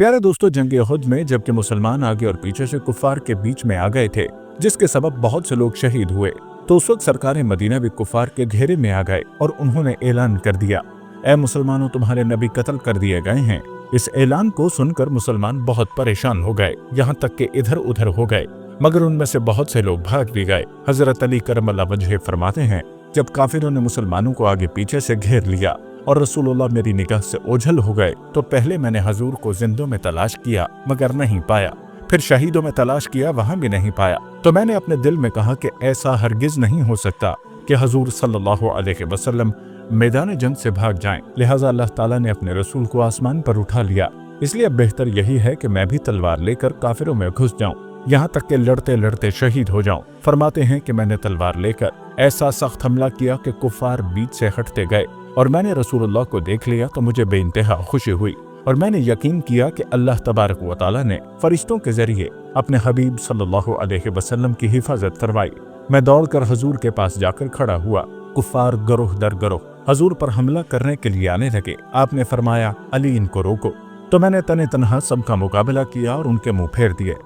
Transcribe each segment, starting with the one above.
प्यारे दोस्तों, जंग उहद में जबकि मुसलमान आगे और पीछे से कुफार के बीच में आ गए थे, जिसके सबब बहुत से लोग शहीद हुए, तो उस वक्त सरकार मदीना भी कुफार के घेरे में आ गए और उन्होंने ऐलान कर दिया, ऐ मुसलमानों, तुम्हारे नबी कत्ल कर दिए गए हैं। इस ऐलान को सुनकर मुसलमान बहुत परेशान हो गए, यहाँ तक कि इधर उधर हो गए, मगर उनमें से बहुत से लोग भाग भी गए। हजरत अली करमल्लाह वजह फरमाते हैं, जब काफिरों ने मुसलमानों को आगे पीछे से घेर लिया और रसूलुल्लाह मेरी निगाह से ओझल हो गए, तो पहले मैंने हजूर को जिंदों में तलाश किया मगर नहीं पाया, फिर शहीदों में तलाश किया, वहां भी नहीं पाया। तो मैंने अपने दिल में कहा कि ऐसा हरगिज नहीं हो सकता कि हजूर सल्लल्लाहु अलैहि वसल्लम मैदान जंग से भाग जाएं। लिहाजा अल्लाह ताला ने अपने रसूल को आसमान पर उठा लिया। इसलिए बेहतर यही है कि मैं भी तलवार लेकर काफिरों में घुस जाऊं, यहाँ तक कि लड़ते लड़ते शहीद हो जाऊं। फरमाते हैं कि मैंने तलवार लेकर ऐसा सख्त हमला किया कि कुफार बीच से हटते गए और मैंने रसूलुल्लाह को देख लिया तो मुझे बेइंतहा खुशी हुई और मैंने यकीन किया कि अल्लाह तबारक व तआला ने फरिश्तों के जरिए अपने हबीब सल्लल्लाहु अलैहि वसल्लम की हिफाजत करवाई। मैं दौड़कर हजूर के पास जाकर खड़ा हुआ। कुफार गरोह दर गरोह हजूर पर हमला करने के लिए आने लगे। आपने फरमाया, अली, इनको रोको। तो मैंने तने तनहा सबका मुकाबला किया और उनके मुंह फेर दिए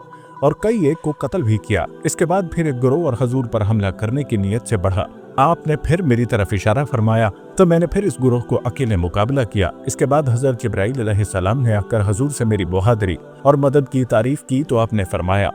और कई एक को कत्ल भी किया। इसके बाद फिर एक गिरोह और हजूर पर हमला करने की नीयत से बढ़ा। आपने फिर मेरी तरफ इशारा फरमाया तो मैंने फिर इस गिरोह को अकेले मुकाबला किया। इसके बाद हजरत जिब्राइल अलैहिस्सलाम ने आकर हजूर से मेरी बहादुरी और मदद की तारीफ की तो आपने फरमाया,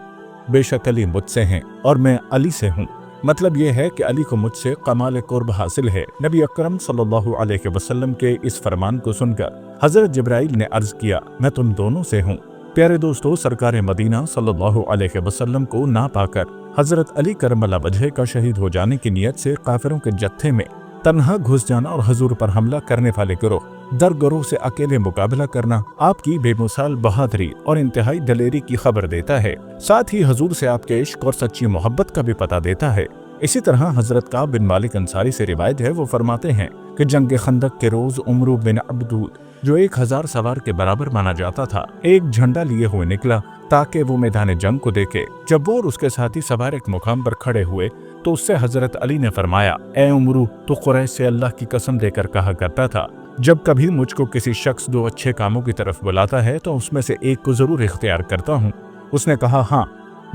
बेशक अली मुझसे हैं और मैं अली से हूँ। मतलब ये है कि अली को मुझसे कमाल कुर्ब हासिल है। नबी अकरम सल्लल्लाहु अलैहि वसल्लम के इस फरमान को सुनकर हजरत जिब्राइल ने अर्ज किया, मैं तुम दोनों से हूँ। प्यारे दोस्तों, सरकार मदीना सल्लल्लाहु अलैहि वसल्लम को ना पाकर हजरत अली करमल्लाह वजह का शहीद हो जाने की नीयत से काफिरों के जत्थे में तन्हा घुस जाना और हजूर पर हमला करने वाले गिरोह दर गिरोह से अकेले मुकाबला करना आपकी बेमिसाल बहादुरी और इंतहाई दलेरी की खबर देता है। साथ ही हजूर से आपके इश्क और सच्ची मोहब्बत का भी पता देता है। इसी तरह हजरत काब बिन मालिक अंसारी से रिवायत है, वो फरमाते हैं कि जंग खंदक के रोज उमरू बिन अब्दूद, जो 1000 सवार के बराबर माना जाता था, एक झंडा लिए हुए निकला ताकि वो मैदान जंग को देखे। जब वो और उसके साथी सवार एक मुकाम पर खड़े हुए तो उससे हजरत अली ने फरमाया, ए उमरू, तो कुरैश से अल्लाह की कसम देकर कहा करता था, जब कभी मुझको किसी शख्स 2 अच्छे कामों की तरफ बुलाता है तो उसमें से एक को जरूर इख्तियार करता हूँ। उसने कहा, हाँ,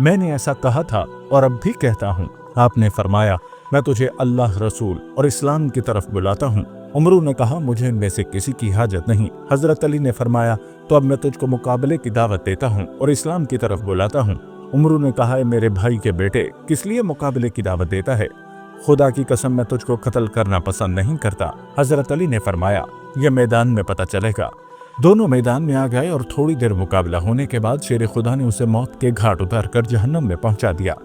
मैंने ऐसा कहा था और अब भी कहता हूँ। आपने फरमाया, मैं तुझे अल्लाह, रसूल और इस्लाम की तरफ बुलाता हूँ। उमरू ने कहा, मुझे इनमें से किसी की हाजत नहीं। हजरत अली ने फरमाया, तो अब मैं तुझको मुकाबले की दावत देता हूँ और इस्लाम की तरफ बुलाता हूँ। उमरू ने कहा, मेरे भाई के बेटे, किस लिए मुकाबले की दावत देता है? खुदा की कसम, मैं तुझको कत्ल करना पसंद नहीं करता। हजरत अली ने फरमाया, यह मैदान में पता चलेगा। दोनों मैदान में आ गए और थोड़ी देर मुकाबला होने के बाद शेर खुदा ने उसे मौत के घाट उतार कर जहन्नम में पहुंचा दिया।